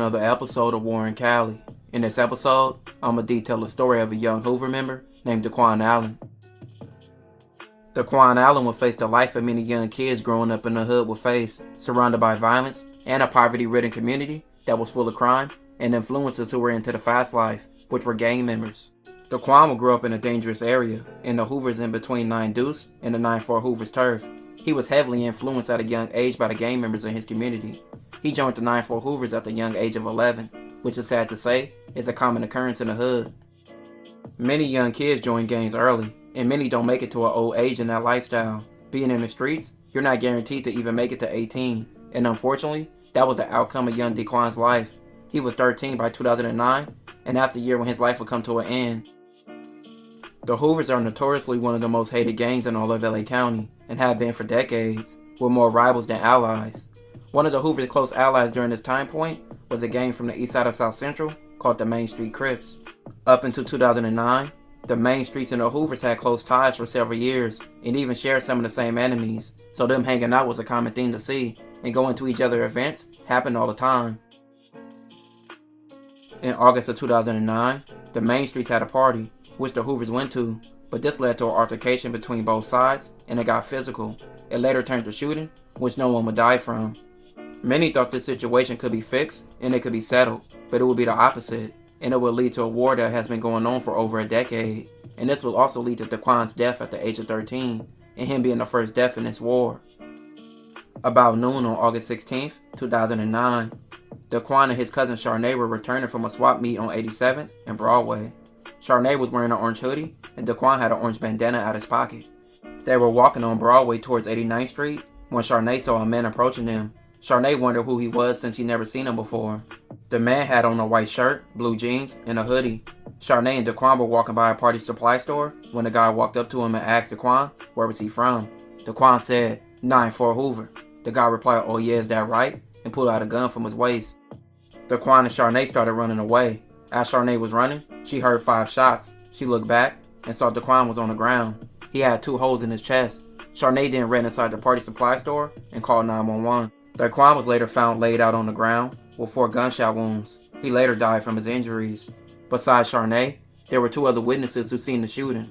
Another episode of Warren Cali. In this episode, I'ma detail the story of a young Hoover member named Daquan Allen. Daquan Allen would face the life of many young kids growing up in the hood would face, surrounded by violence and a poverty-ridden community that was full of crime and influences who were into the fast life, which were gang members. Daquan would grow up in a dangerous area, in the Hoovers in between 9 Deuce and the 9-4 Hoover's turf. He was heavily influenced at a young age by the gang members in his community. He joined the 9-4 Hoovers at the young age of 11, which is sad to say, is a common occurrence in the hood. Many young kids join gangs early, and many don't make it to an old age in that lifestyle. Being in the streets, you're not guaranteed to even make it to 18, and unfortunately, that was the outcome of young Daquan's life. He was 13 by 2009, and that's the year when his life would come to an end. The Hoovers are notoriously one of the most hated gangs in all of LA County, and have been for decades, with more rivals than allies. One of the Hoover's close allies during this time point was a gang from the east side of South Central called the Main Street Crips. Up until 2009, the Main Streets and the Hoovers had close ties for several years and even shared some of the same enemies, so them hanging out was a common thing to see, and going to each other's events happened all the time. In August of 2009, the Main Streets had a party, which the Hoovers went to, but this led to an altercation between both sides and it got physical. It later turned to shooting, which no one would die from. Many thought this situation could be fixed and it could be settled, but it would be the opposite, and it would lead to a war that has been going on for over a decade, and this will also lead to Daquan's death at the age of 13, and him being the first death in this war. About noon on August 16th, 2009, Daquan and his cousin Shay were returning from a swap meet on 87th and Broadway. Shay was wearing an orange hoodie, and Daquan had an orange bandana out his pocket. They were walking on Broadway towards 89th Street when Shay saw a man approaching them. Shay wondered who he was since he never seen him before. The man had on a white shirt, blue jeans, and a hoodie. Shay and Daquan were walking by a party supply store when the guy walked up to him and asked Daquan where was he from. Daquan said, 9-4 Hoover. The guy replied, "Oh yeah, is that right?" and pulled out a gun from his waist. Daquan and Shay started running away. As Shay was running, she heard 5 shots. She looked back and saw Daquan was on the ground. He had 2 holes in his chest. Shay then ran inside the party supply store and called 911. Daquan was later found laid out on the ground with 4 gunshot wounds. He later died from his injuries. Besides Shay, there were 2 other witnesses who seen the shooting.